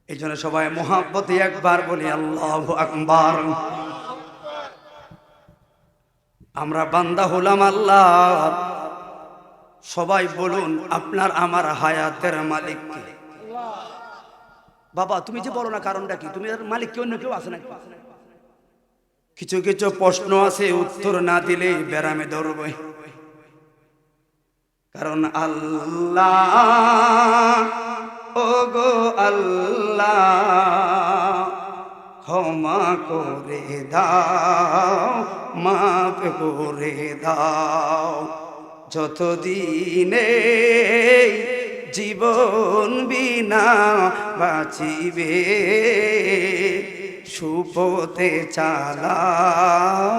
এই জন্য সবাই মোহাব্বতে একবার বলি আল্লাহু আকবার। আমরা বান্দা হলাম আল্লাহ। সবাই বলুন আপনার আমার হায়াতের মালিক কে? বাবা তুমি যে বলো না কারণটা কি? তুমি এর মালিক কি অন্য কেউ আছে নাকি? কিছু কিছু প্রশ্ন আছে উত্তর না দিলে বেরামে ধরবে। কারণ আল্লাহ ও গো আল্লাহ ক্ষমা করে দাও, মাফ করে দাও। যতদিনে জীবন বিনা বাঁচিবে সুপথে চালাও,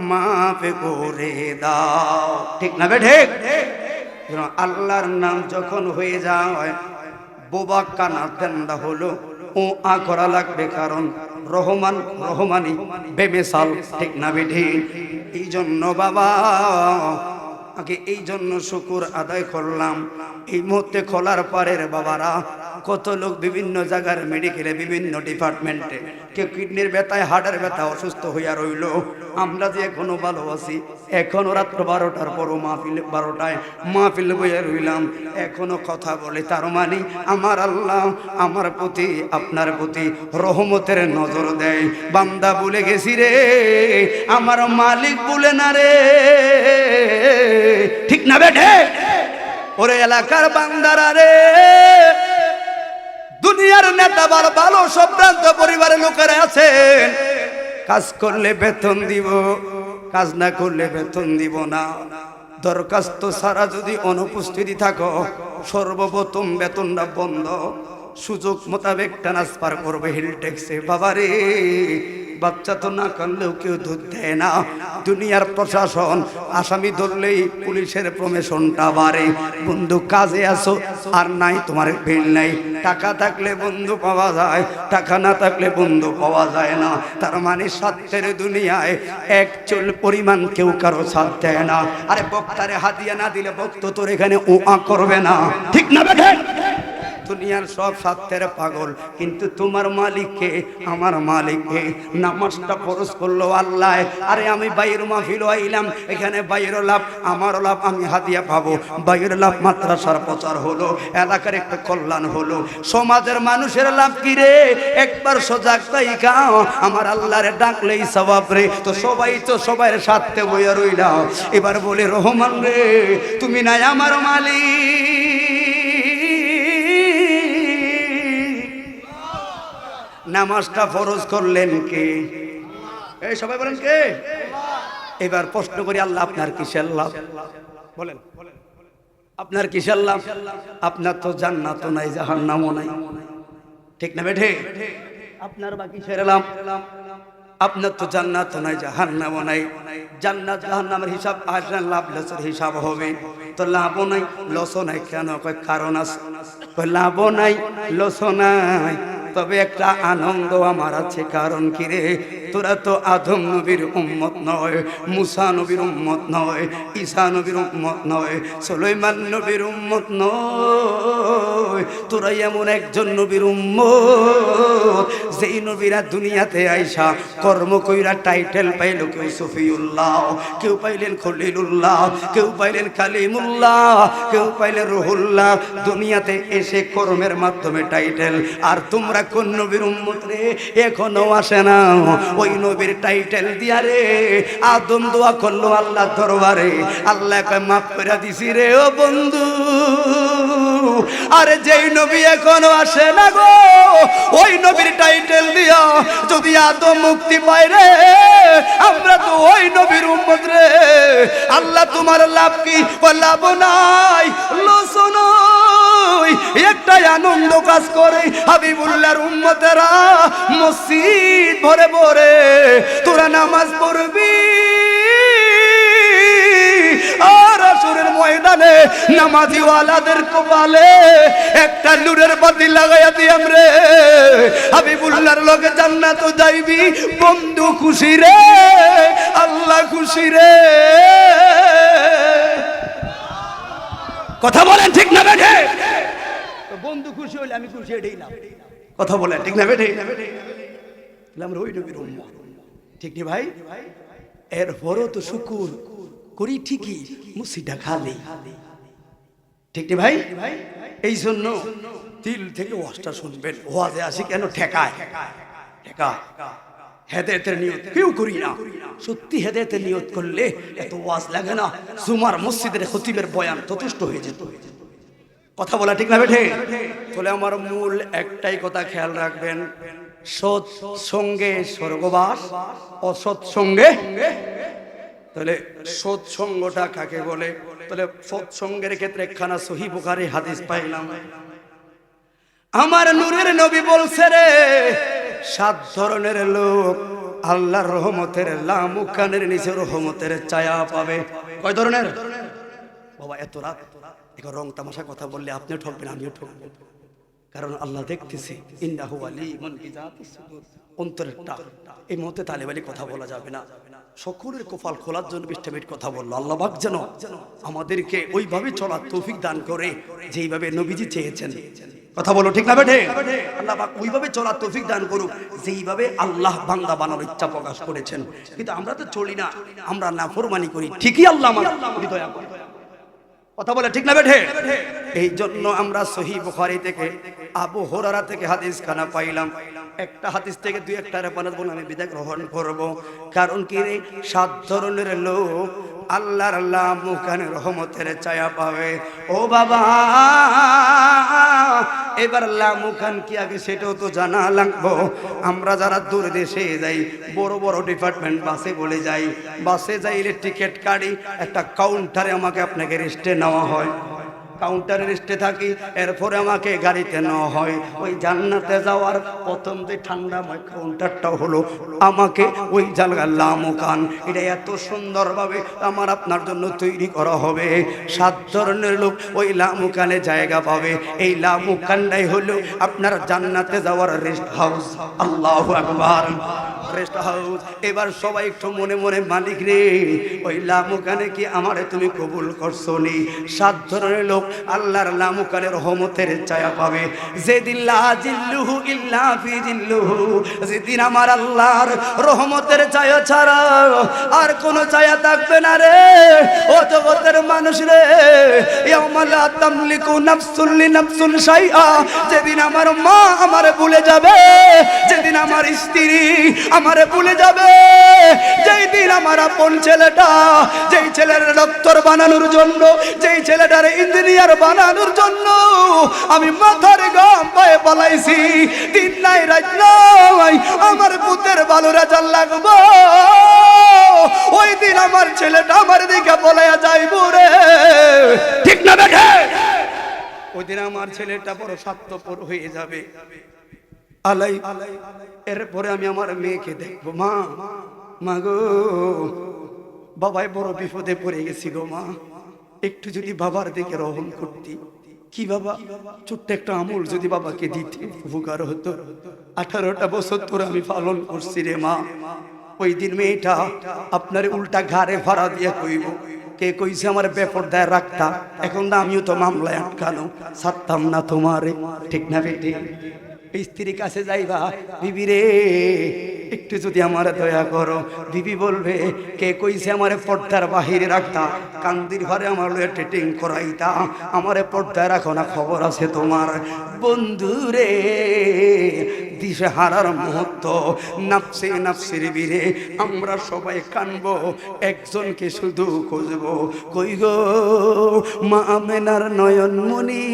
মাফ করে দাও। ঠিক না বেঠে? আল্লাহর নাম যখন হয়ে যায় বোবা কানা তেন্দা হলো ও আ করা লাগবে, কারণ রহমান রহমানি বেমেসাল। ঠিক না বেঠে? এই জন্য বাবা আগে এই জন্য শুকুর আদায় করলাম। এই মুহূর্তে খোলার পারের বাবারা কত লোক বিভিন্ন জায়গার মেডিকেলে বিভিন্ন ডিপার্টমেন্টে, কেউ কিডনির ব্যথায় হার্টের ব্যথা অসুস্থ হইয়া রইল। আমরা যে এখনো ভালো আছি, এখনো রাত্র 12টার পরও মাহফিল 12টায় মাহফিল বইয়া রইলাম, এখনো কথা বলে। তার মানে আমার আল্লাহ আমার প্রতি আপনার প্রতি রহমতের নজর দেয়। বান্দা বলে গেছি রে, আমার মালিক বলে না রে। ঠিক না বেঠে? ওরে এলাকার বান্দারা রে, দুনিয়ার নেতা ভালো সম্ভ্রান্ত পরিবারের লোকেরা আছেন, কাজ করলে বেতন দিব, কাজ না করলে বেতন দিব না। দরখাস্ত ছাড়া যদি অনুপস্থিতি থাকো সর্বপ্রথম বেতনটা বন্ধ, সুযোগ মোতাবেক ট্রান্সফার করবে হিল ট্যাক্সে। বাবারে বাচ্চা তো না করলেও কেউ দুধ দেয় না। দুনিয়ার প্রশাসন আসামি ধরলেই পুলিশের প্রমোশনটা বাড়ে। বন্ধু কাজে আসো আর নাই তোমার বিল নাই। টাকা থাকলে বন্ধু পাওয়া যায়, টাকা না থাকলে বন্ধু পাওয়া যায় না। তার মানে স্বার্থের দুনিয়ায় এক চুল পরিমাণ কেউ কারো সাথ দেয় না। আরে বক্তারে হাদিয়া না দিলে বক্ত তোর এখানে ও আ করবে না। ঠিক না বেঠে? দুনিয়ার সব স্বার্থের পাগল, কিন্তু তোমার মালিককে আমার মালিককে। নামাজটা ফরজ করলো আল্লাহ। আরে আমি বাইর মাহফিল আইলাম, এখানে বাইর লাভ আমার লাভ, আমি হাদিয়া পাবো। বাইর লাভ মাদ্রাসার প্রচার হলো, এলাকার একটা কল্যাণ হলো, সমাজের মানুষের লাভ কি রে? একবার সজাগ থাইকা আমার আল্লাহরে ডাকলেই সওয়াব রে। তো সবাই তো সবার স্বার্থে বইয়া রইলাম। এবার বলে রহমান রে তুমি নাই আমার মালিক, নামাজটা ফরজ করলেন কে? এই সবাই বলেন কে? এবার প্রশ্ন করি আল্লাহ আপনার কিসের লাভ? বলেন আপনার কিসের লাভ? আপনার তো জান্নাতও নাই জাহান্নামও নাই। ঠিক না বেঠে? আপনার বা কিসের লাভ? আপনার তো জান্নাতও নাই জাহান্নামও নাই। জান্নাত জাহান্নামের হিসাব আসলে লাভ লসের হিসাব হবে, তো লাভও নাই লসও নাই। কেন? কয় কারণ আছে। কয় লাভও নাই লসও নাই, তবে একটা আনন্দ আমার আছে। কারণ কি রে? তোরা তো আদম নবীর উম্মত নয়, মুসা নবীর উম্মত নয়, ঈসা নবীর উম্মত নয়, সুলাইমান নবীর উম্মত নয়। তোরা এমন একজন নবীর উম্মত যেই নবীরা দুনিয়াতে আইসা কর্ম কইরা টাইটেল পাইল। কেউ সফিউল্লাহ, কেউ পাইলেন খলিলুল্লাহ, কেউ পাইলেন কালিমুল্লাহ, কেউ পাইলেন রুহুল্লাহ। দুনিয়াতে এসে কর্মের মাধ্যমে টাইটেল। আর তোমরা কোন নবীর উম্মত রে? এখনো আসে না। ওই নবীর টাইটেল দিয়া রে আদম দোয়া করলো আল্লাহ দরবারে, আল্লাহ কয় মাফ করে দিছি রে ও বন্ধু। আরে যেই নবী এখনো আসে না গো, ওই নবীর টাইটেল দিয়া যদি আদম মুক্তি পায় রে, আমরা তো ওই নবীর উম্মত রে। আল্লাহ তোমার লাভ কি? লাভ নাই লস নাই, একটাই আনন্দ কাজ করে। হাবিবুল্লাহর উম্মতেরা মসজিদ ভরে ভরে তোরা নামাজ পড়বি, আর আসরের ময়দানে নামাজি ওয়ালাদের কপালে একটা নূরের বাতি লাগাইয়া দিয়াম রে। হাবিবুল্লাহর লগে জান্নাত যাইবি। বন্ধু খুশি রে, আল্লাহ খুশি রে। কথা বলেন ঠিক না বেঠে? বন্ধু খুশি হইলে আমি খুশি, এটাই না। কথা বলে ঠিক না বেঠে? আমরা ওই নবীর উম্মত, ঠিক নি ভাই? এরপরও তো শুকুর করি ঠিকই, মুসিটা খালি, ঠিক নি ভাই? এই জন্য দিল থেকে ওয়াজটা শুনবেন। ওয়াজে আসি কেন ঠেকায়, ঠেকায় হেদায়েতের নিয়ত কেউ করি না। সত্যি হেদায়েতের নিয়ত করলে এত ওয়াজ লাগে না। জুমার মসজিদের খতিবের বয়ান যথেষ্ট হয়ে যেত। কথা বলা ঠিক না বেঠে? তাহলে আমার মূল একটাই কথা খেয়াল রাখবেন, সৎ সঙ্গে স্বর্গবাস, অসৎ সঙ্গে। তাহলে সৎসঙ্গটা কাকে বলে? তাহলে সৎসঙ্গের ক্ষেত্রে একখানা সহিহ বুখারী হাদিস পাইলাম, আমার নূরের নবী বলছে রে, 7 ধরনের লোক আল্লাহর রহমতের লামুকানের নিচে রহমতের ছায়া পাবে। কয় ধরনের? বাবা এত রাত এখন রং তামাশা কথা বললে আপনিও ঠকবেন, আমিও ঠকবো, কারণ আল্লাহ দেখতেছে। ইন্নাহু আলিমুন বিযাতিস সুদূর, অন্তরেরটা। এই মুহূর্তে তালেবালি কথা বলা যাবে না। সকলের কপাল খোলার জন্য 20টা মিনিট কথা বললো। আল্লাহ পাক যেন আমাদেরকে ওইভাবে চলার তৌফিক দান করে যেইভাবে নবীজি চেয়েছেন। কথা বলো ঠিক না বেঠে? আল্লাহ পাক ওইভাবে চলার তৌফিক দান করুক যেইভাবে আল্লাহ বান্দা বানানোর ইচ্ছা প্রকাশ করেছেন। কিন্তু আমরা তো চলি না, আমরা নাফরমানি করি। ঠিকই আল্লাহ আমার দয়া করে। কথা বলে ঠিক না বেঠে? এই জন্য আমরা সহিহ বুখারী থেকে আবু হুরায়রা থেকে হাদিস খানা পাইলাম। একটা হাদিস থেকে 2-1টা রেফারেন্স বলে আমি বিদায় গ্রহণ করব। কারণ কি রে, 7 ধরনের লোক আল্লাহর লামুকানের রহমতের ছায়া পাবে। ও বাবা, এবার লামুকান কি আগে সেটাও তো জানা লাগবো। আমরা যারা দূর দেশে যাই, বড় বড় ডিপার্টমেন্ট বাসে বলে যাই, বাসে যাইলে টিকিট কাটি, একটা কাউন্টারে আমাকে আপনাকে রেস্টে নেওয়া হয়, কাউন্টারে রেস্টে থাকি, এরপরে আমাকে গাড়িতে নেওয়া হয়। ওই জান্নাতে যাওয়ার প্রথম যে ঠান্ডাময় কাউন্টারটা হলো আমাকে ওই জায়গার লামুকান, এটা এত সুন্দরভাবে আমার আপনার জন্য তৈরি করা হবে। 7 ধরনের লোক ওই লামুকানে জায়গা পাবে। এই লামুকানটাই হলো আপনার জান্নাতে যাওয়ার রেস্ট হাউস। আল্লাহু আকবার, রেস্ট হাউস। এবার সবাই একটু মনে মনে, মালিক রে, ওই লামুকানে কি আমারে তুমি কবুল করছো নি? 7 ধরনের লোক আল্লাহর লামুকানের রহমতের ছায়া পাবে। যেদিন লা জিল্লুহু ইল্লা ফি জিল্লুহু, যেদিন আমার আল্লাহর রহমতের ছায়া ছাড়া আর কোন ছায়া থাকবে না রে। ও জগতের মানুষ রে, ইয়াউমা লা তামলিকু নাফসুন লিনাফসুন শাইআ, যেদিন আমার মা আমারে ভুলে যাবে, যেদিন আমার স্ত্রী আমারে ভুলে যাবে, যেই দিন আমার আপন ছেলেটা, যেই ছেলের ডক্টর বানানোর জন্য, যেই ছেলেটার ইঞ্জিনিয়ার বানানোর জন্য আমি মাথার ঘাম পায়ে পালাইছি, দিন নাই রাত নাই আমার পুতের ভালো রেজাল্ট লাগবো, ওই দিন আমার ছেলেটা আমার দিকে বলাইয়া যাইব রে, ঠিক না বেঠে? ওই দিন আমার ছেলেটা বড় স্বার্থপর হয়ে যাবে। আলাই এরপরে আমি আমার মেয়েকে দেখবো, মা, মা গো, বাবাই বড় বিপদে পড়ে গেছি গো মা, একটু যদি বাবার দিকে রহম করতি। কি বাবা, ছোট্ট একটা আমল যদি বাবাকে দিতে উপকার হতো। 18টা বছর তোরা আমি পালন করছি রে মা। ওই দিন মেয়েটা আপনার উল্টা ঘাড়ে ভাড়া দিয়ে কইব, কে কইছে আমার বেপরদায় রাখতা, এখন না আমিও তো মামলায় আটকানো, ছাড়তাম না তোমারে, ঠিক না বেটি? স্ত্রীর কাছে যাইবা, বিবি রে একটু যদি আমার দয়া করো। বিবি বলবে, কে কইছে আমারে পর্দার বাহিরে রাখতা, কান্দির ঘরে আমার ট্রেটিং করাইতা, আমারে পর্দায় রাখো না, খবর আছে তোমার। বন্ধু রে, দিশে হারার মুহূর্ত, নাফসে নাফসির বীরে আমরা সবাই কানবো, একজনকে শুধু খুঁজবো, কই গো মা আমেনার নয়নমণি,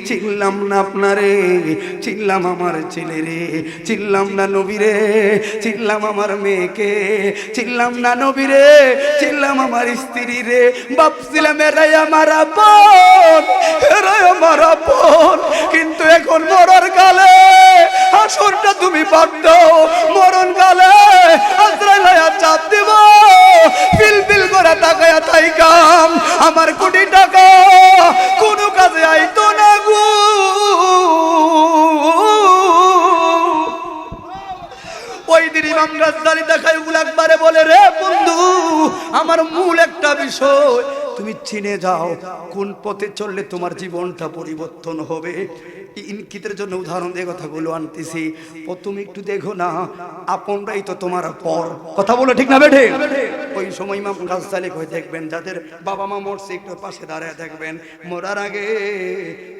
চিনলাম না আপনারে, চিনলাম আমার ছেলে রে, চিনলাম না নবী রে, চিনলাম আমার মেয়েকে, চিনলাম না নবী রে, চিনলাম আমার স্ত্রী রে, ভাবছিলাম এরাই আমার আপন, এরাই আমার আপন, কিন্তু এখন মরার কালে হাসরটা তুমি বাদ দাও, মরণ কালে আজরাইল চাপ দিব, পিল পিল করে তাকায়া থাইকাম, আমার কোটি টাকা কোনো কাজে আইতো না গো। ওই দিন ইমাম গাজ্জালী দেখায় একবারে বলে, রে বন্ধু, আমার মূল একটা বিষয় তুমি চিনে যাও কোন পথে চললে তোমার জীবনটা পরিবর্তন হবে। ইনকিতের জন্য উদাহরণ দিয়ে কথাগুলো আনতেছি। তুমি একটু দেখো না, আপনরাই তো তোমার পর। কথা বলে ঠিক না বেঠে? ওই সময় ইমাম গাজ্জালী কই দেখবেন যাদের বাবা মা মরছে একটু পাশে দাঁড়ায় দেখবেন, মরার আগে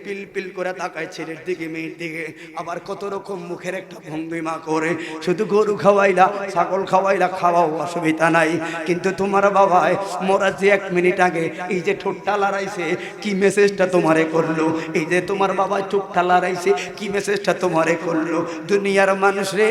পিল পিল করে তাকায় ছেলের দিকে মেয়ের দিকে, আবার কত রকম মুখের একটা ভঙ্গিমা করে। শুধু গরু খাওয়াইলা ছাগল খাওয়াইলা, খাওয়াও অসুবিধা নাই, কিন্তু তোমার বাবায় মরার যে 1 মিনিট আগে এই যে ঠোঁটটা লড়াইছে কি মেসেজটা তোমারে করলো, এই যে তোমার বাবা চোখটা লড়াইছে কি মেসেজটা তোমারে করলো। দুনিয়ার মানুষ রে,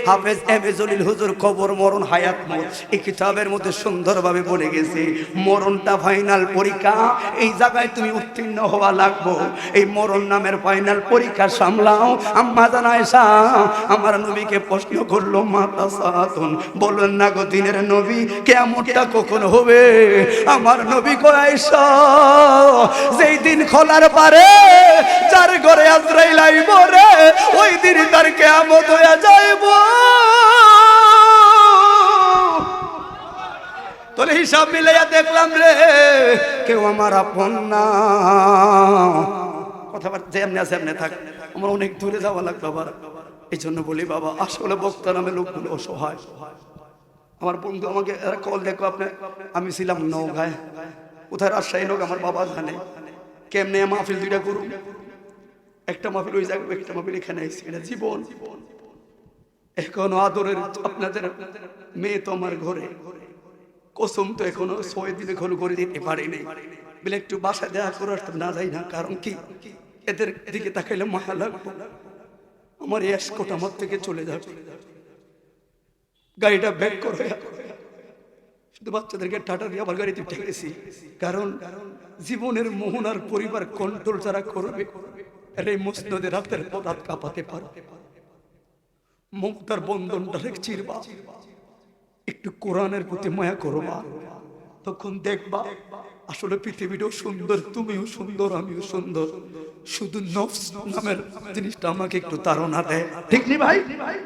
হাফেজ এম এ জলিল হুজুর কবর মরণ হায়াত মত এই কিতাবের মধ্যে সুন্দরভাবে বলে গেছে, মরণটা ফাইনাল পরীক্ষা, এই জায়গায় তুমি উত্তীর্ণ হওয়া লাগবো। এই মরণ নামের ফাইনাল পরীক্ষা সামলাও। আম্মা জান আয়েশা আমার নবীকে প্রশ্ন করলো, মাতা সাতুন, বলেন না গো দিনের নবী কিয়ামতটা কখন হবে? আমার নবী কয়, আয়েশা যেই দিন খোলার পারে যার ঘরে আজরাইল আইব রে, ওই দিন তার কিয়ামত হয়ে যাইব। তোলে হিসাব মিলাইয়া দেখলাম রে কেউ আমার আপন না। কথাবার্তা যেমনি আছে এমনি থাক, আমার অনেক দূরে যাওয়া লাগবে আবার। এই জন্য বলি বাবা, আসলে বক্তা নামে লোকগুলো অসহায়। আমার বন্ধু আমাকে কল দেখো আপনি, আমি ছিলাম নওগাঁয়, কোথায় রাজশাহী লোক আমার বাবা জানে কেমনে মাহফিল 2টা করুন, একটা মাহফিল ওই জায়গায়, একটা মাহফিল এখানে আইসি। এটা জীবন। এখনো আদরের আপনাদের মেয়ে তো আমার ঘরে, কসম তো এখনো 6 দিন এখনো করে দিতে পারিনি বলে একটু বাসায় দেখা করে আসতে না যাই না। কারণ কি, এদের দিকে তাকাইলে মায়া লাগবে, আমার এসকোট আমার থেকে চলে যাবে। গাড়িটা ব্যাক করে শুধু বাচ্চাদেরকে টাটা দিয়ে আবার গাড়িতে উঠে গেছি। কারণ জীবনের মোহনার পরিবার কন্ট্রোল যারা করবে, এই মুসনদে রাতের পদাত কাঁপাতে পারবে। মমতার বন্ধনটা চিরবা, একটু কোরআনের প্রতি মায়া করবা, তখন দেখবা আসলে পৃথিবীটাও সুন্দর, তুমিও সুন্দর, আমিও সুন্দর। শুধু নফস নামের জিনিসটা আমাকে একটু তাড়না দেয়, ঠিক নেই ভাই?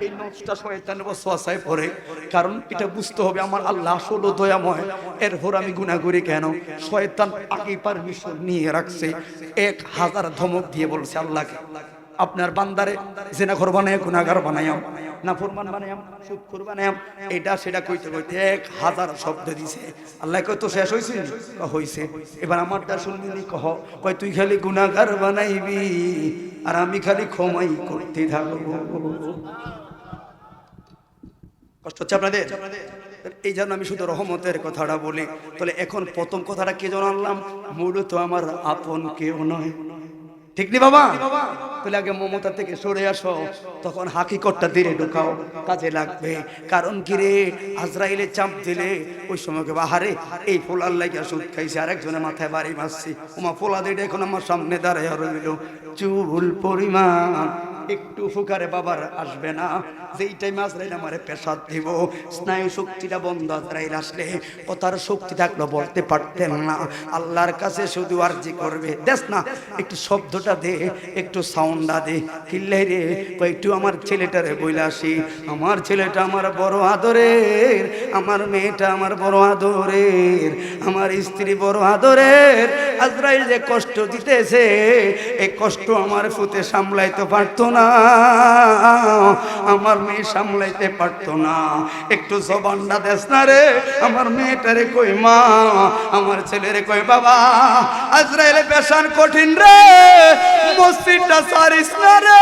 এই নফসটা শয়তানের ওয়াসওয়াসায় পড়ে। কারণ এটা বুঝতে হবে আমার আল্লাহ আসলে দয়াময়, এরপর আমি গুনাহ করি কেন? শয়তান আগেই পারমিশন নিয়ে রাখছে, 1000 ধমক দিয়ে বলছে আল্লাহকে, আপনার বান্দারে জিনাখোর বানায়, গুনাহগার বানায়াম, নাফরমান বানায়াম, সুদখোর বানায়াম, এটা সেটা কইতে কইতে 1000 শব্দ দিছে। আল্লাহ কয় তো শেষ হইছে? হইছে। এবার আমারটা শুনলি, কয় তুই খালি গুনাহগার বানাইবি আর আমি খালি ক্ষমাই করতে থাকবো। কষ্ট হচ্ছে আপনাদের? এই জন্য আমি শুধু রহমতের কথাটা বলি। তাহলে এখন প্রথম কথাটা কে জানলাম? মূলত আমার আপন কেউ নয়, ঠিক নি বাবা? তাহলে আগে মমতা থেকে সরে আসো, তখন হাকিকতটা ধীরে ঢুকাও, কাজে লাগবে। কারণ কি রে, আজরাইলে চাপ দিলে ওই সময় বাহারে এই ফোলার লাগিয়া সুদ খাইছে, আরেকজনের মাথায় বাড়ি মারছি, ওমা ফোলা দিয়ে এখন আমার সামনে দাঁড়ায় রইল, চুল পরিমাণ একটু ফুকারে বাবার আসবে না। যেই টাইম আজরাইল আমারে পেশাদ দিব, স্নায়ু শক্তিটা বন্ধ। আজরাইল আসলে কথার শক্তি থাকলো বলতে পারতেন না, আল্লাহর কাছে শুধু আরজি করবে। দেখ না একটু শব্দটা দে, একটু সাউন্ডটা দে, কিল্লাই রে একটু আমার ছেলেটারে বইলে আসি। আমার ছেলেটা আমার বড় আদরের, আমার মেয়েটা আমার বড় আদরের, আমার স্ত্রী বড় আদরের। আজরাইল যে কষ্ট দিতেছে, এই কষ্ট আমার ফুতে সামলাইতে পারতো না, আমার মেয়ে সামলাইতে পারতো না। একটু জবানটা দেস না রে, আমার মেয়েটারে কই মা, আমার ছেলেরে কই বাবা, আজরাইলে পেশান কঠিন রে, মসজিদটা সারিস না রে,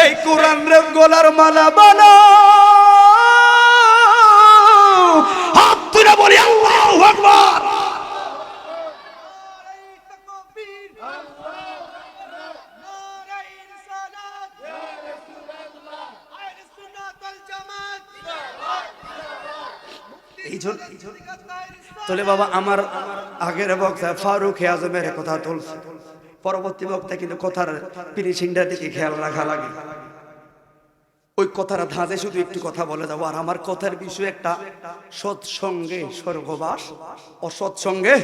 এই কোরআন রে গলার মালা বানাও। হাত তুলে বলি আল্লাহু আকবার। তোলে বাবা, আমার আগের বক্তা ফারুক আজমের কথা তুলছে, পরবর্তী বক্তা কিন্তু কথার ফিনিশিংটার দিকে খেয়াল রাখা লাগে। ওই কথার ধাঁধে শুধু একটু কথা বলে যাবো। আর আমার কথার বিষয় একটা, সৎসঙ্গে স্বর্গবাস, অসৎসঙ্গে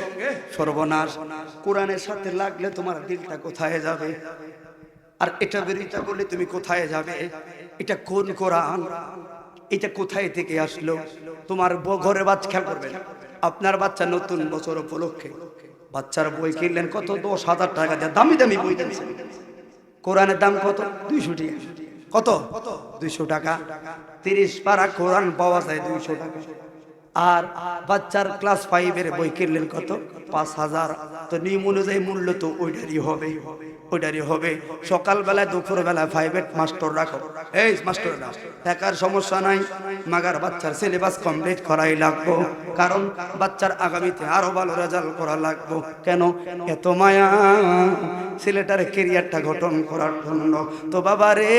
সর্বনাশ। কোরআনের সাথে লাগলে তোমার দিলটা কোথায় যাবে, আর এটা বিরোধিতা করলে তুমি কোথায় যাবে? এটা কোন কোরআন? এটা কোথায় থেকে আসলো? তোমার ঘরে বাদ খেয়াল করবেন, আপনার বাচ্চা নতুন বছর উপলক্ষে বাচ্চার বই কিনলেন কত? 10,000 টাকা দিয়ে দামি দামি বই কিনছেন। কোরআনের দাম কত? 200 টাকা। কত? 200 টাকা। 30 পারা কোরআন পাওয়া যায় 200 টাকা। আর বাচ্চার ক্লাস 5 এর বই কিনলেন কত? 5,000। তো নিয়ম অনুযায়ী মূল্য তো ওইটারই হবে, ওইটারই হবে। সকালবেলায় দুপুরবেলায় প্রাইভেট মাস্টার রাখো, এই মাস্টার না টাকার সমস্যা নাই, মাগার বাচ্চার সিলেবাস কমপ্লিট করাই লাগবো, কারণ বাচ্চার আগামীতে আরো ভালো রেজাল্ট করা লাগবো। কেন এত মায়া? ছেলেটার ক্যারিয়ারটা গঠন করার জন্য। তো বাবা রে,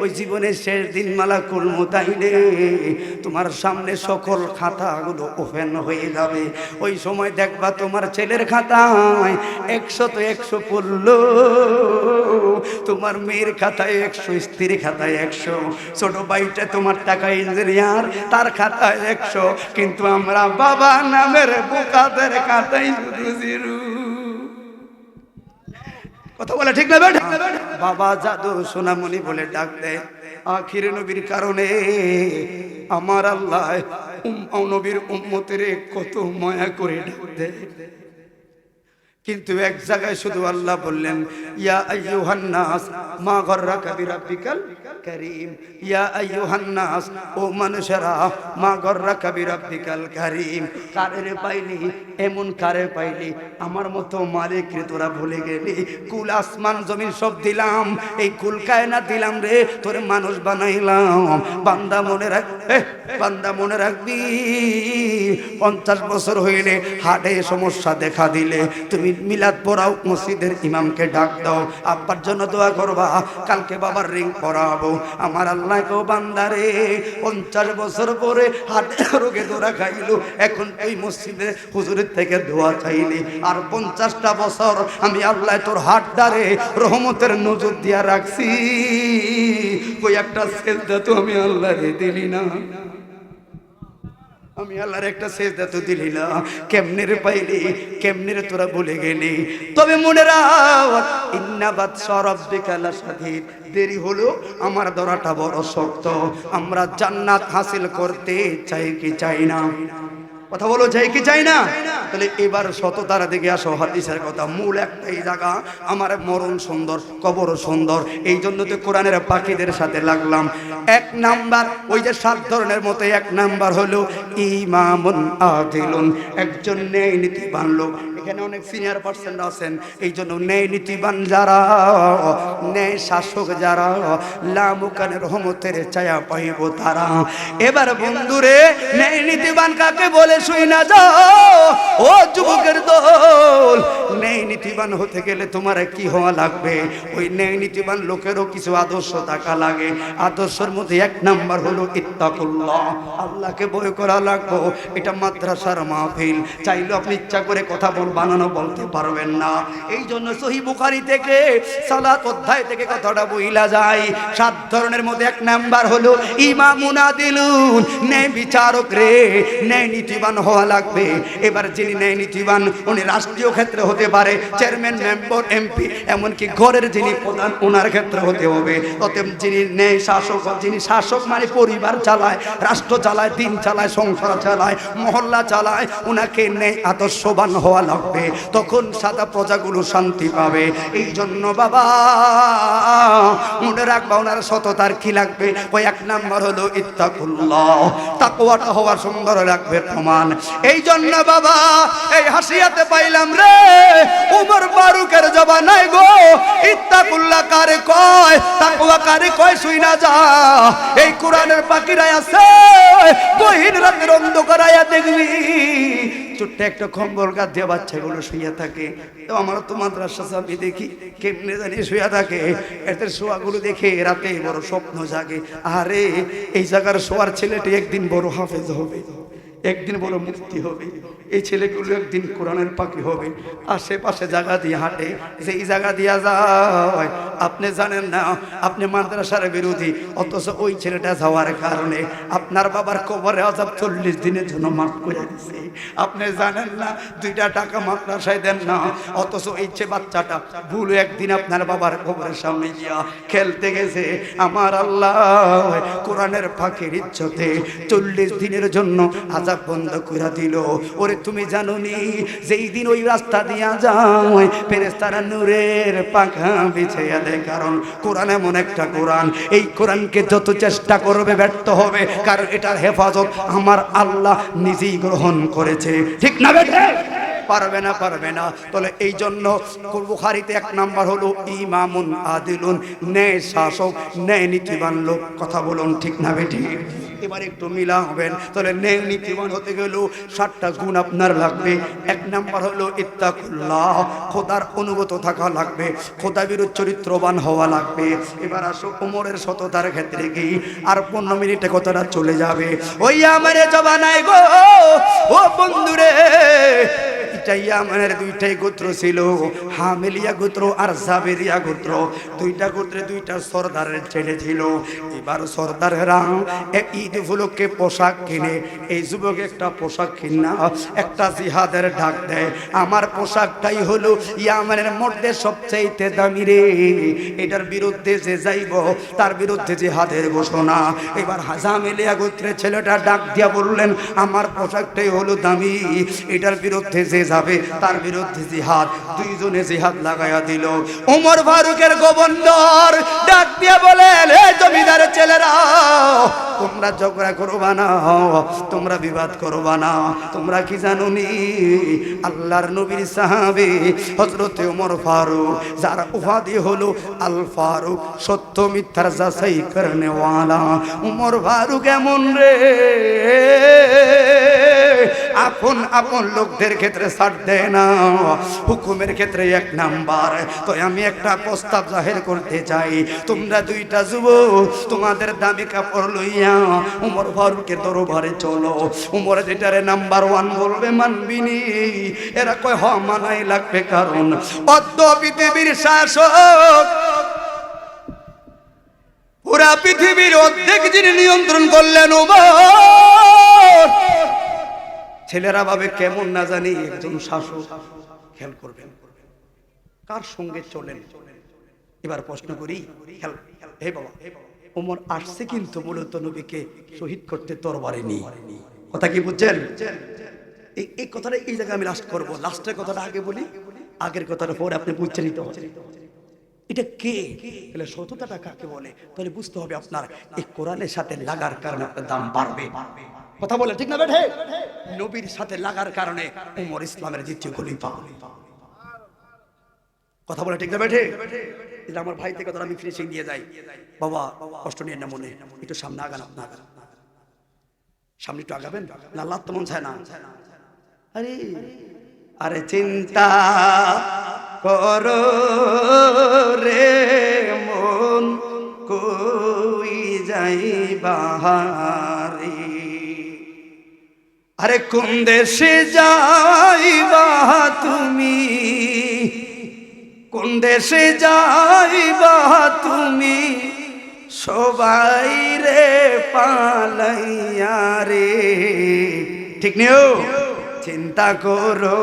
ওই জীবনের শেষ দিন মালাকুল মুতাইলে তোমার সামনে সকল খাতাগুলো ওপেন হয়ে যাবে। ওই সময় দেখবা তোমার ছেলের খাতায় 100 তো 100 পড়লো, তোমার মেয়ের খাতায় 100, স্ত্রীর খাতায় 100, ছোট ভাইটা তোমার টাকা ইঞ্জিনিয়ার, তার খাতায় 100, কিন্তু আমরা বাবা নামের বোকাদের খাতায় শুধু 0। কথা বলে ঠিক না বেটা? বাবা জাদু সোনামণি বলে ডাক দেয়। আখির নবীর কারণে আমার আল্লাহ নবীর উম্মতের কত মায়া করে ডাক দেয়। কিন্তু এক জায়গায় শুধু আল্লাহ বললেন, ইয়া আইয়ুহান নাস মা গররাকা বিরাব্বিকাল কারীম। ইয়া আইয়ুহান নাস, ও মানুষেরা, মা গররাকা বিরাব্বিকাল কারীম। কারে পাইলি? এমন কারে পাইলি? আমার মতো মালিক রে তোরা ভুলে গেলি। কুল আসমান জমিন সব দিলাম, এই কুল কায়নাত দিলাম রে, তোরে মানুষ বানাইলাম। বান্দা মনে রাখ, বান্দা মনে রাখবি, 50 বছর হইলে হার্টে সমস্যা দেখা দিলে তুমি মিলাদ পড়াও, মসজিদের ইমামকে ডাক দাও, আব্বার জন্য দোয়া করবা, কালকে বাবার রিং পরাবো। আমার আল্লাহ কো বান্দারে 50 বছর পরে হার্টে রোগে ধরা খাইলো, এখন এই মসজিদে হুজুরের থেকে দোয়া চাইলি। আর 50টা বছর আমি আল্লাহ তোর হাতটারে রহমতের নজর দিয়া রাখছি, কই একটা সেজদা তো আমি আল্লাহরে দিলি না। আমি আল্লাহর একটা সেজদা তো দিলি না। কেমনে রে পাইলি? কেমনে রে তোরা ভুলে গেলি? তবে মনে রাখ, ইন্না বাতশা রাব্বিকা লাশাদীদ। দেরি হলো, আমার ধরাটা বড় শক্ত। আমরা জান্নাত হাসিল করতে চাই কি চাই না? কথা বলো, চাই কি চাই না? তাহলে এবার সততার দিকে আসো। হাদিসের কথা মূল একটাই জায়গা, আমার মরণ সুন্দর, কবর সুন্দর, এই জন্য তো কোরআনের পাখিদের সাথে লাগলাম। 1 নাম্বার, ওই যে 7 ধরনের মতো 1 নাম্বার হলো ইমামুন আদিলুন, একজন ন্যায় নীতিবান লোক। এখানে অনেক সিনিয়র পার্সন আছেন, এই জন্য ন্যায় নীতিবান যারা, ন্যায় শাসক যারা, লামুকানে রহমতের ছায়া পাইব তারা। এবার বন্ধুরে, ন্যায় নীতিবান কাকে বলে শুই না যাও, ও যুবকের দল। ন্যায় নীতিবান হতে গেলে তোমার কি হওয়া লাগবে? ওই ন্যায় নীতিবান লোকেরও কিছু আদর্শ থাকা লাগে। আদর্শের মধ্যে 1 নাম্বার হলো ইত্তাকুল্লাহ, আল্লাহকে ভয় করা লাগবে। এটা মাদ্রাসার মাহফিল, চাইলে আপনি ইচ্ছা করে কথা বানানো বলতে পারবেন না। এই জন্য সহিহ বুখারী থেকে সালাত অধ্যায় থেকে কথাটা বইলা যায়। 7 ধরনের মধ্যে 1 নাম্বার হলো ইমামুন আদিলুন, ন্যায় বিচারক রে, ন্যায় নীতিবান হওয়া লাগবে। এবার যিনি ন্যায় নীতিবান, উনি রাষ্ট্রীয় ক্ষেত্রে হতে পারে, চেয়ারম্যান, মেম্বার, এমপি, এমনকি ঘরের যিনি প্রধান, ওনার ক্ষেত্রে হতে হবে। অতএব যিনি ন্যায় শাসক, যিনি শাসক মানে পরিবার চালায়, রাষ্ট্র চালায়, দিন চালায়, সংসার চালায়, মহল্লা চালায়, ওনাকে ন্যায় আদর্শবান হওয়া লাগবে। তখন সাদা প্রজাগুলো শান্তি পাবে। এই জন্য বাবা মনে রাখবা, ওনার সততার কি লাগবে? ওই 1 নাম্বার হলো ইত্তাকুল্লাহ, তাকওয়াটা হওয়া সুন্দর লাগবে প্রমাণ। এই জন্য বাবা, এই হাসিয়াতে পাইলাম রে উমর ফারুকের জবানায় গো, ইত্তাকুল্লাহ কারে কয়, তাকওয়া কারে কয় শুই না যা। এই কোরআনের পাখিরাই আছে, গহীন রাতের অন্ধকার আয়া দেখবি ছোট্ট একটা কম্বল গাদ দিয়ে বাচ্চাগুলো শুয়ে থাকে। তো আমরা তো মাদ্রাসা আমি দেখি কেমনে জানি শুয়ে থাকে, এদের শোয়াগুলো দেখে রাতে বড় স্বপ্ন জাগে। আরে এই জায়গার শোয়ার ছেলেটি একদিন বড় হাফেজ হবে, একদিন বড় মুফতি হবে, এই ছেলেগুলো একদিন কোরআনের পাখি হবে। আশেপাশে জায়গা দিয়ে হাঁটে, যেই জায়গা দিয়া যায় আপনি জানেন না, আপনি মাদ্রাসার বিরোধী, অথচ ওই ছেলেটা যাওয়ার কারণে আপনার বাবার কবরে আযাব 40 দিনের জন্য মাফ করে দিছে। আপনি জানেন না, 2টা টাকা মাদ্রাসায় দেন না, অথচ এই বাচ্চাটা ভুল একদিন আপনার বাবার কবরের সামনে গিয়া খেলতে গেছে। আমার আল্লাহ কোরআনের পাখির ইজ্জতে 40 দিনের জন্য আযাব বন্ধ করে দিল। ওরে তুমি জানো নি যেই দিন ওই রাস্তা দিয়া যায় ফেরেশতারা নূরের পাখা বিছাইয়া দেয়। কারণ কোরআন এমন একটা কোরআন, এই কোরআনকে যত চেষ্টা করবে ব্যর্থ হবে, কারণ এটার হেফাজত আমার আল্লাহ নিজেই গ্রহণ করেছে। ঠিক না বেঠে? পারবে না, পারবে না। তাহলে এই জন্য বুখারীতে 1 নাম্বার হলো ইমামুন আদিলুন, ন্যায় শাসক, ন্যায় নীতিবান লোক। কথা বলুন ঠিক না বেঠি? এবার একটু মিলা হবেন। তাহলে ন্যায় নীতিবান হতে গেলেও 7টা গুণ আপনার লাগবে। 1 নাম্বার হলো ইত্তাকুল্লাহ, খোদার অনুগত থাকা লাগবে, খোদা বিরোধ চরিত্রবান হওয়া লাগবে। এবার আসো ওমরের সততার ক্ষেত্রে কি আর 15 মিনিটে কথাটা চলে যাবে। ওই আমারে জবানায় গো ও বন্ধুরে, ইয়ামানের 2টাই গোত্র ছিল, হামিলিয়া গোত্র আর জাবেরিয়া গোত্র। 2টা গোত্রে 2টা সরদারের ছেলে ছিল। এবার সরদারেরা ঈদ উপলক্ষে পোশাক কিনে, এই যুবক একটা পোশাক কিনা একটা জিহাদের ডাক দেয়। আমার পোশাকটাই হলো ইয়ামানের মধ্যে সবচাইতে দামি রে, এটার বিরুদ্ধে যে যাইব তার বিরুদ্ধে জিহাদের ঘোষণা। এবার হাজামিলিয়া গোত্রের ছেলেটা ডাক দিয়া বললেন, আমার পোশাকটাই হলো দামি, এটার বিরুদ্ধে যে যাবে তার বিরুদ্ধে জিহাদ। 2 জনে জিহাদ লাগাইয়া দিল। ওমর ফারুকের গভর্নর ডাক দিয়া বলেন, এই জমিদারের ছেলেরা, তোমরা ঝগড়া করবা না, তোমরা বিবাদ করবা না। তোমরা কি জানো নি আল্লাহর নবীর সাহাবী হযরত ওমর ফারুক, যার উপাধি হলো আল ফারুক, সত্য মিথ্যার যাচাই করনে ওয়ালা। ওমর ফারুক এমন রে, আপন আপন লোকদের ক্ষেত্রে ছাড় দেয় না, হুকুমের ক্ষেত্রে 1 নাম্বার। তো আমি একটা প্রস্তাব জাহির করতে চাই, তোমরা 2টা যুবক তোমাদের দামি কাপড় লইয়া ওমর ফারুকের দরবারে চলো। ওমর যেটারে নাম্বার 1 বলবে মানবিনি। এরা কয় হ মানাই লাগবে, কারণ অদ্য পৃথিবীর শাসক, পুরা পৃথিবীর অর্ধেক যিনি নিয়ন্ত্রণ করলেন ওমর। ছেলেরা ভাবে কেমন না জানি একজন শাসক। খেয়াল করবেন কার সঙ্গে চলেন। এবার প্রশ্ন করি, হে বাবা, ওমর আসছে কিন্তু মূলত নবীকে শহীদ করতে তরবারি নিয়ে। কথা কি বুঝছেন? এই কথাটা এই জায়গায় আমি লাস্ট করবো। লাস্টের কথাটা আগে বলি, আগের কথাটা পরে আপনি বুঝতে নিতে হবে এটা কে, তাহলে সততাটা কাকে বলে। তাহলে বুঝতে হবে আপনার এই কোরআনের সাথে লাগার কারণে আপনার দাম বাড়বে। কথা বলে ঠিক না বেঠে? নবীর সাথে লাগার কারণে ওমর ইসলামের দ্বিতীয় খলিফা। কথা বলে ঠিক না বেঠে? এটা আমার ভাই থেকে আমি ফিনিশিং দিয়ে যাই। বাবা কষ্ট নিয়ে না মনে, একটু সামনে আগান, আপনার সামনে একটু আগাবেন না, আল্লাহ তো মন চায় না। আরে আরে চিন্তা করো রে মন, কই যাই বাহারি। আরে কোন দেশে যাইবা তুমি, কোন দেশে যাইবা তুমি, সবাই রে পালাইয়া রে। ঠিক নেও? চিন্তা করো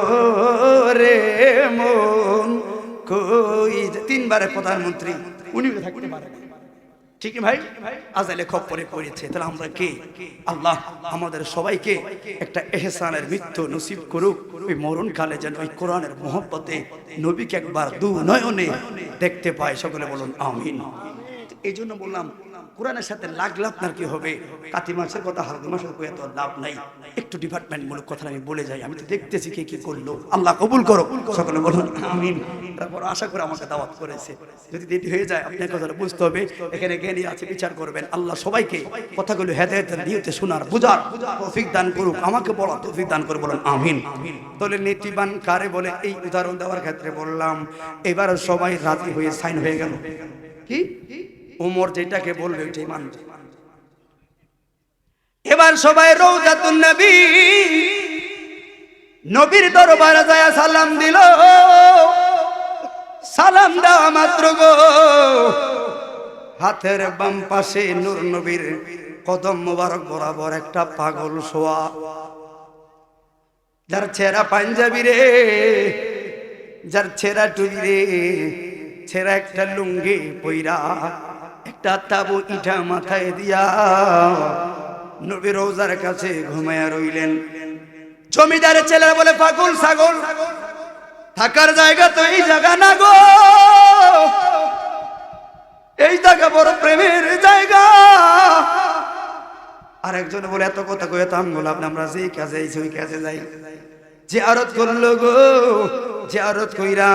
রে মন, কই। 3 বারে প্রধানমন্ত্রী, উনি থাকতে পারে ঠিক ভাই? আজালে খপ্পরে পড়েছে। তাহলে আমরা কে? আল্লাহ আমাদের সবাইকে একটা ইহসানের মৃত্যু নসিব করুক। ওই মরণকালে যেন ওই কোরআনের মহব্বতে নবীকে একবার 2 নয়নে দেখতে পায়। সকলে বলুন আমিন। এই জন্য বললাম কোরআনের সাথে লাগলে আপনার কি হবে। কাতি মাসের কথা হালকা মাসের কয়ে তো লাভ নাই। একটু ডিপার্টমেন্ট মূলক কথা আমি বলে যাই। আমি তো দেখতেছি কে কি করলো, আল্লাহ কবুল করো। সকলে বলুন আমিন। তারপর আশা করে আমাকে দাওয়াত করেছে। যদি দেরি হয়ে যায় আপনার কথাটা বুঝতে হবে। এখানে জ্ঞানী আছে, বিচার করবেন। আল্লাহ সবাইকে কথাগুলো হেদায়েতের নিয়তে শোনার বুঝার তৌফিক দান করুক। আমাকে বলা তৌফিক দান করে বলুন আমিন। তাহলে নীতিবান কারে বলে এই উদাহরণ দেওয়ার ক্ষেত্রে বললাম। এবার সবাই রাজি হয়ে সাইন হয়ে গেল। কি ওমর যেটাকে বলবে ওইটাই মানবে। এবার সবাই রওজাতুন নবী, নবীর দরবারে যায় সালাম দিল। সালাম দেওয়া মাত্র গো হাতের বাম পাশে নূর নবীর কদম মোবারক বরাবর একটা পাগল শোয়া, যার ছেঁড়া পাঞ্জাবি রে, যার ছেঁড়া টুপি রে, ছেঁড়া একটা লুঙ্গি পইরা, একটা তাবু ইটা মাথায় দিয়া নবী রওজার কাছে ঘুমায়া রইলেন। জমিদারের ছেলেরা বলে পাগল ছাগল, থাকার জায়গা তো এই জায়গা না গো, এই জায়গা বড় প্রেমের জায়গা। আর একজনে বলে এত কথা কয়ে তো আমগুলো আমরা যেই কাজে ওই কাজে যাই। জিয়ারত করলো গো, জিয়ারত কইরা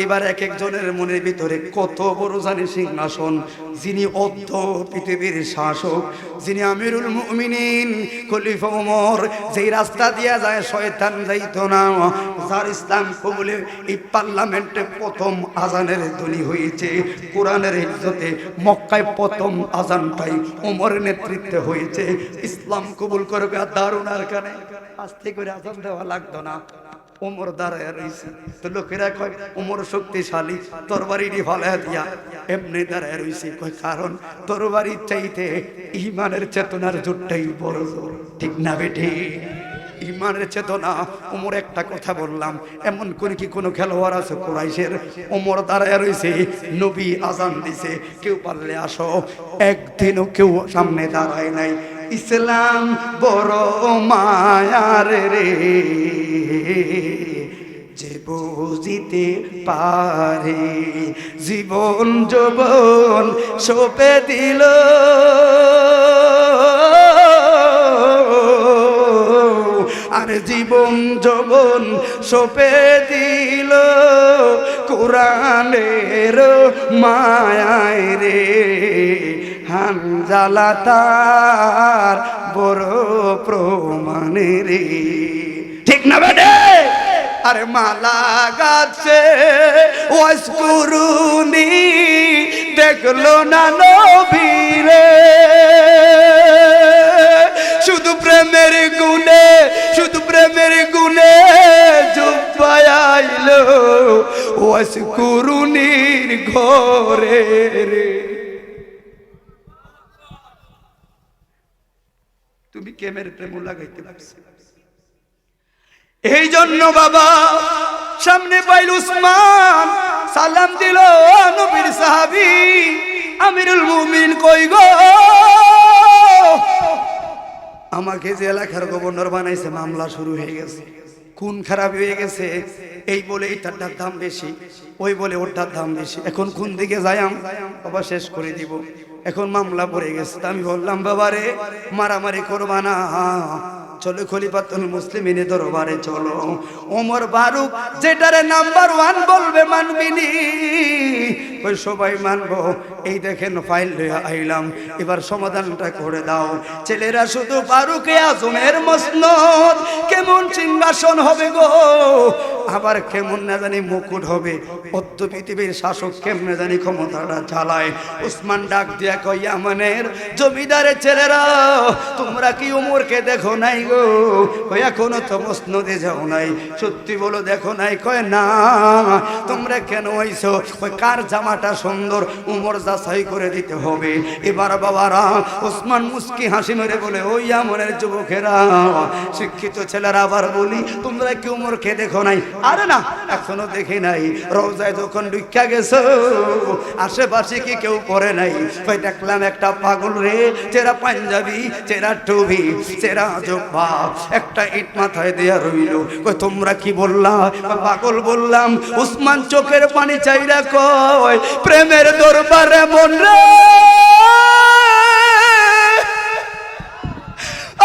এবার এক একজনের মনের ভিতরে কত বড় জানি সিংহাসন, যিনি অর্ধ পৃথিবীর শাসক, যিনি আমিরুল মুমিনিন খলিফা ওমর, যেই রাস্তা দিয়া যায় শয়তান যাইতো না, যার ইসলাম কবুলে এই পার্লামেন্টে প্রথম আজানের ধ্বনি হয়েছে, কোরআনের ইজ্জতে মক্কায় প্রথম আজানটাই ওমরের নেতৃত্বে হয়েছে। ইসলাম কবুল করবে আর দারুণার কানে আস্তে করে আজান দেওয়া লাগতো না, ওমর দাঁড়ায় রয়েছে। তো লোকেরা কয় ওমর শক্তিশালী, তরবারিটি ফালাইয়া দিয়া এমনি দাঁড়ায় রয়েছে। কয় কারণ তরবারির চাইতে ইমানের চেতনার জোরটাই বড় জোর, ঠিক না বেঠি? ইমানের চেতনা। ওমর একটা কথা বললাম, এমন কোন কি কোনো খেলোয়াড় আছে কুরাইশের? ওমর দাঁড়ায় রয়েছে, নবী আজান দিছে, কেউ পারলে আসো, একদিনও কেউ সামনে দাঁড়ায় নাই। ইসলাম বড় মায়ার রে, যে বুঝিতে পারে, জীবন যৌবন সঁপে দিল, আর জীবন যৌবন সঁপে দিল কোরআনের মায়ায় রে, হানজালা তার বড় প্রমাণ রে, ঠিক না বেটে? আরে মালা গাছে ওয়াসকুরুনি দেখলো না নবীরে, শুধু প্রেমের গুণে, শুধু প্রেমের গুণে জুব্বায় আইলো ওয়াসকুরুনির ঘরে রে। তুমি কেমের প্রেম লাগাইতে পারছো? এই জন্য বাবা সামনে পাইল উসমান, সালাম দিল নবীর সাহাবী আমিরুল মুমিনিন, কই গো? আমাকে যে এলাকার গভর্নর বানাইছে, মামলা শুরু হয়ে গেছে, খুন খারাপ হয়ে গেছে, এই বলে এইটার দাম বেশি, ওই বলে ওটার দাম বেশি, এখন কোন দিকে যাই? বাবা শেষ করে দিব, এখন মামলা পড়ে গেছে। আমি বললাম বাবা রে মারামারি করবা না, চলো খলিফাতুল মুসলিমিনের দরবারে চলো। ওমর ফারুক যেটারে নাম্বার 1 বলবে মানবিনি, ওই সবাই মানবো। এই দেখেন ফাইল লইয়া আইলাম, এবার সমাধানটা করে দাও। ছেলেরা শুধু ফারুকে আজমের মসনদ, কেমন সিংহাসন হবে গো, আবার কেমন না জানি মুকুট হবে, অর্ধ পৃথিবীর শাসক কেমনে জানি ক্ষমতাটা চালায়। উসমান ডাক দিয়া কই, ইয়ামানের জমিদারের ছেলেরা তোমরা কি ওমরকে দেখো নাই গো? কই এখনো তো মসনদে যাও নাই, সত্যি বলো দেখো নাই? কয় না। তোমরা কেন আইছো? কই কার জামাটা সুন্দর, ওমর যাচাই করে দিতে হবে। এবার বাবারা উসমান মুস্কি হাসি মেরে বলে, ওই ইয়ামানের যুবকেরা, শিক্ষিত ছেলেরা, আবার বলি তোমরা কি ওমরকে দেখো নাই? আরে না, এখনো দেখি নাই। রওজায় যখন ঢুকা গেছো আশেপাশে কি কেউ পড়ে নাই? কই দেখলাম একটা পাগল রে, চেরা পাঞ্জাবি, চেরা টুপি, চেরা জুব্বা, একটা ইট মাথায় দেয়া রইল। কই তোমরা কি বললা? পাগল বললাম। উসমান চোখের পানি চাইরা কয়, প্রেমের দরবারে মন রে,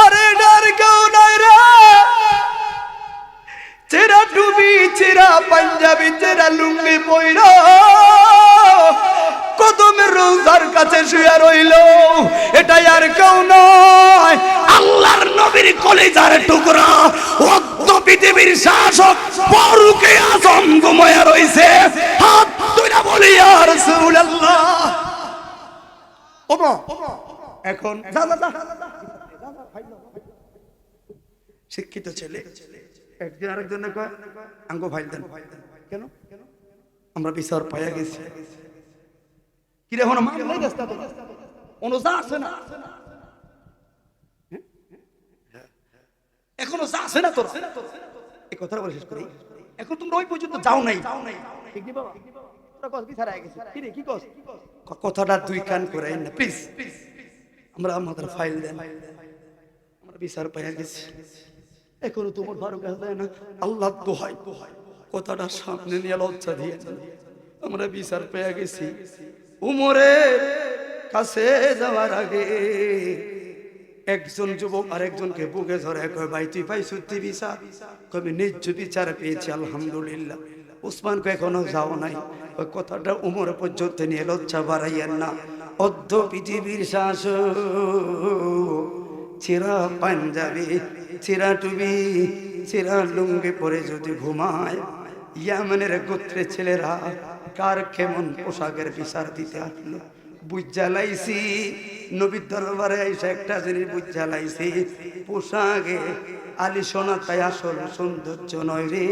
আরে ডার কেউ নাই রে, চেরা টুপি, চেরা পাঞ্জাবি, চেরা লুঙ্গি পইরা কদমের রোজার কাছে শুয়ে রইল। এটাই আর কেউ নয়, আল্লাহর নবীর কলিজার টুকরা, অর্ধ পৃথিবীর শাসক ফারুকে আজম ঘুমায়া রইছে। হাত তুলে বলি ইয়া রাসূলুল্লাহ। ওমা এখন শিক্ষিত ছেলে একজন আরেকজনে কয়, আঙ্গো ফাইল দেন। কেন? আমরা বিচার পাইয়া গেছি। কি রে, মামলাই রাস্তা তো অনুজা আছে না, এখনো যা আছে না তোর? এই কথাটা বলে শেষ করি। এখন তোমরা ওই পর্যন্ত যাও নাই, ঠিক নেই বাবা? তোরা কস বিচার আগে গেছে, কি রে, কি কস? কথাটা দুই কান করে না প্লিজ। আমরা আমাদের ফাইল দেন, আমরা বিচার পাইয়া গেছি। এখনো তোমার ফারুক দেয় না। আল্লাহ দোহাই কথাটা সামনে নিয়ে লজ্জা দিয়ে আমরা বিচার পেয়ে গেছি। উমরের কাছে যাওয়ার আগে একজন যুবক আরেকজনকে বুকে ধরে কয়, ভাই তুই পাই সত্যি বিচার? কবি ন্যায্য বিচার পেয়েছি আলহামদুলিল্লাহ। উসমান কে এখনো যাও নাই। ওই কথাটা উমর পর্যন্ত নিয়ে লজ্জা বাড়াইয়েন না। অর্ধ পৃথিবীর শাসক, চিরা পাঞ্জাবি, চিরা টুবি, চিরা লুঙ্গি পরে যদি ঘুমায়, ইয়ামানের গোত্রের ছেলেরা কার কেমন পোশাকের বিচার দিতে আসলো? বুঝালাইছি নবীর দরবারে এসে একটা জিনিস বুঝালাইছি, পোশাকে আলিশোনা তাই আসল সৌন্দর্য নয় রে,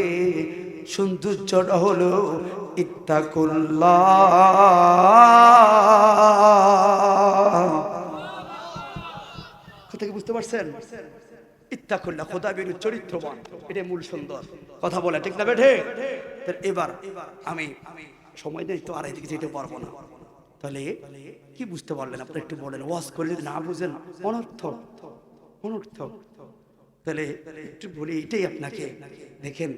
সৌন্দর্যটা হলো ইত্তাকুল্লাহ। কথা কি বুঝতে পারছেন? ইত্তাকুল্লাহ, খোদা বিরু চরিত্রবান, এটা মূল সুন্দর কথা বলে, ঠিক না বেঠে? এবার আমি সময় নেই তো আর এদিকে যেতে পারবো না। তাহলে কি বুঝতে পারলেন? আপনি একটু বলেন, ওয়াজ করলে না বুঝেন অনর্থক অনর্থক। তাহলে একটু বলি এটাই আপনাকে, দেখেন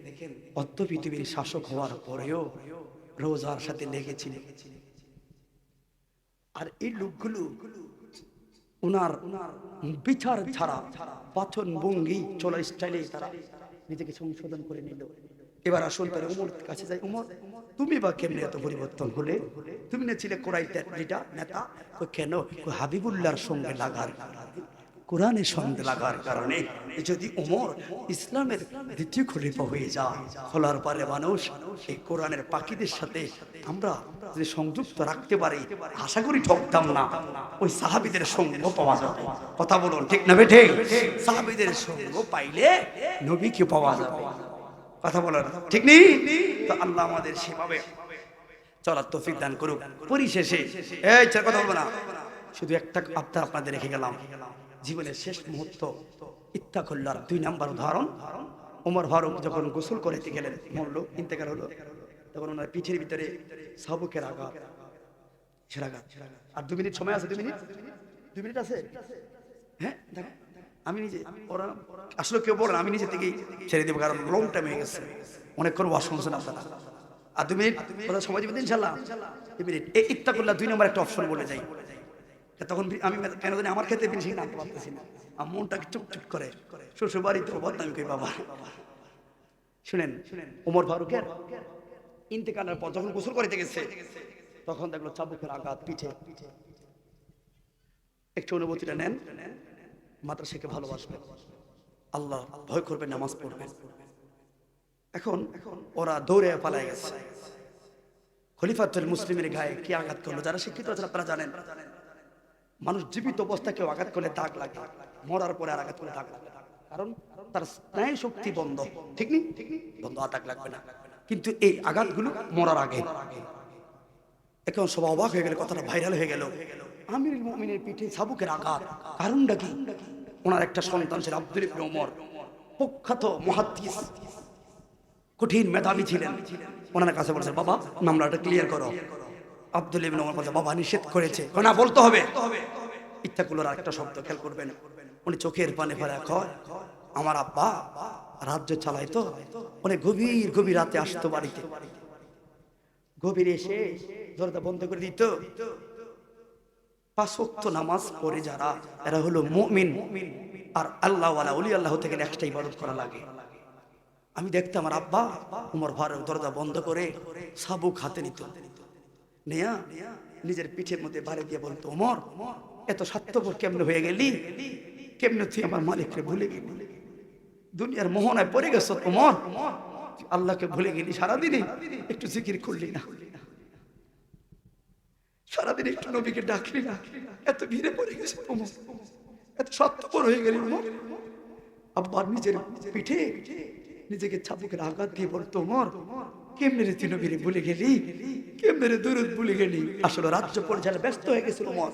অর্ধ পৃথিবীর শাসক হওয়ার পরেও রোজার সাথে লেগেছিল। আর এই লোকগুলো ওনার বিচার ছাড়া পাচন ভঙ্গি চলার স্টাইলে তারা নিজেকে সংশোধন করে নিল। এবার আসুন তাহলে উমর কাছে যাই। উমর, তুমি বা কেমনে এত পরিবর্তন হলে? তুমি না ছিলে কোরাইশের লিডার নেতা? কেন? হাবিবুল্লাহর সঙ্গে লাগার, কোরআনের সঙ্গে লাগার কারণে যদি উমর ইসলামের দ্বিতীয় খলিফা হয়ে যায়, হলার পরে মানুষ এই কোরআনের পাখিদের সাথে আমরা যে সংযুক্ত রাখতে পারি, আশা করি ঠকতাম না। ওই সাহাবীদের সঙ্গ পাওয়া যাবে। কথা বলুন, ঠিক না বেঠে? সাহাবীদের সঙ্গ পাইলে নবীকে পাওয়া যাবে। কথা বলেন, ঠিক নেই? তো আল্লাহ আমাদের সেভাবে চলার তৌফিক দান করুক। পরিশেষে এই কথা বলবো না, শুধু একটা আবদার আপনাদের রেখে গেলাম। জীবনের শেষ মুহূর্ত ইত্তাকুল্লাহর 2 নাম্বার উদাহরণ। ওমর ফারুক যখন গোসল করতে গেলেন, মরল, ইন্তেকাল হলো, তখন ওনার পিঠের ভিতরে শাবুকের আঘাত। আর 2 মিনিট সময় আছে, 2 মিনিট আছে। হ্যাঁ, দেখো আমি নিজে, ওরা আসলে কেউ বলেন আমি নিজে থেকেই ছেড়ে দেবো, কারণ লং টাইম হয়ে গেছে, অনেকক্ষণ ওয়াশ শুনছেন আপনারা। আর 2 মিনিট সময় দিবেন ইনশাল্লাহ। 2 মিনিট এই ইত্তাকুল্লাহ 2 নম্বর একটা অপশন বলে যাই। তখন আমি কেন জানি আমার ক্ষেত্রে বেশি নামতে পারতেছি না, আমার মনটাকে চুপচুপ করে। শ্বশুর বাড়িতে বদনামি কই বাবা। শুনেন, ওমর ফারুকের ইন্তেকালের পর যখন গোসল করতে গেছে, তখন দেখলো চাবুকের আঘাত পিঠে। একটু অনুভূতিটা নেন। মাদ্রাসাকে ভালোবাসবেন, আল্লাহ ভয় করবেন, নামাজ পড়বেন। এখন ওরা দৌড়ে পালায় গেছে। খলিফাতুল মুসলিমের গায়ে কি আঘাত করলো? যারা শিক্ষিত আছেন আপনারা জানেন, মানুষ জীবিত অবস্থায় কেউ আঘাত করলে দাগ লাগে, মরার পরে আর আঘাত করলে দাগ লাগে, কারণ তার স্নায়ু শক্তি বন্ধ। ঠিক নেই? বন্ধ, দাগ লাগবে না। কিন্তু এই আঘাতগুলো মরার আগে। এখন সব অবাক হয়ে গেল, কথাটা ভাইরাল হয়ে গেল। আমিরুল মুমিনের পিঠে চাবুকের আঘাত, কারণটা কি? ওনার একটা সন্তান ছিল আব্দুল ইবনে ওমর, প্রখ্যাত মুহাদ্দিস, কঠিন মেধাবী ছিলেন। ওনার কাছে বলছে, বাবা মামলাটা ক্লিয়ার করো। আব্দুল ইবনে ওমর বলছে, বাবা নিষেধ করেছে। না, বলতে হবে। ইত্তাকুল্লাহর একটা শব্দ খেয়াল করবেন। উনি চোখের পানি ফেলে কয়, আমার আব্বা রাজ্য চালাইতো, উনি গভীর গভীর রাতে আসতো বাড়িতে, গভীর এসে দরজা বন্ধ করে দিত। 5 ওয়াক্ত নামাজ পড়ে যারা, এরা হলো মুমিন। আর আল্লাহ ওয়ালা ওলি আল্লাহ থেকে একটা ইবাদত করা লাগে। আমি দেখতাম আমার আব্বা ওমর ফারুক দরজা বন্ধ করে চাবুক হাতে নিত, নেয়া নিজের পিঠের মধ্যে বাড়ি দিয়ে বলতো, ওমর এত স্বার্থপর কেমনে হয়ে গেলি? কেমনে তুই আমার মালিককে ভুলে গেলি? দুনিয়ার মোহনায় পড়ে গেছ ওমর, আল্লাহকে ভুলে গেলি। সারাদিনে একটু জিকির করলি না, সারাদিন একটু নবীকে ডাকলি না, এত ভিড়ে পড়ে গেছে ওমর, এত স্বার্থপর হয়ে গেলি ওমর। আব্বার নিজের পিঠে নিজেকে চাবুকের আঘাত দিয়ে বলতো, ওমর কেমনে রে তুই নবীরে ভুলে গেলি? কেমনে রে দুরূদ ভুলে গেলি? আসলে রাজ্য পরিচালনা ব্যস্ত হয়ে গেছিল ওমর।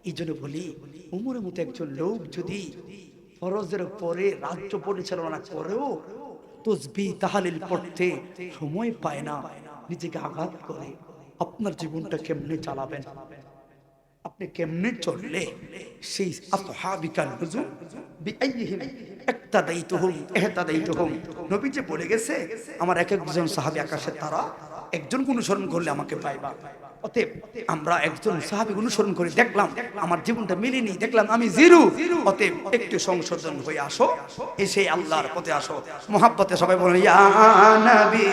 এই জন্য বলি, ওমরের মতো একজন লোক যদি ফরজের পরে রাজ্য পরিচালনা করেও তাসবিহ তাহলিল পড়তে সময় পায় না, নিজেকে আঘাত করে, আপনার জীবনটা কেমনে চালাবেন? আপনি কেমনে চললে সেই আসহাবিকাল হুজুর বিআইহিম ইক্তাদাইতুহুম ইহতাদাইতুহুম, নবী যে বলে গেছে আমার এক একজন সাহাবী আকাশের তারা, একজন অনুসরণ করলে আমাকে পাইবা। অতএব আমরা একজন সাহাবী অনুসরণ করে দেখলাম আমার জীবনটা মিলেনি, দেখলাম আমি জিরো। অতএব একটু সংশোধন হয়ে আসো, এসে আল্লাহর পথে আসো। মহাব্বতে সবাই বলেন ইয়া নবী।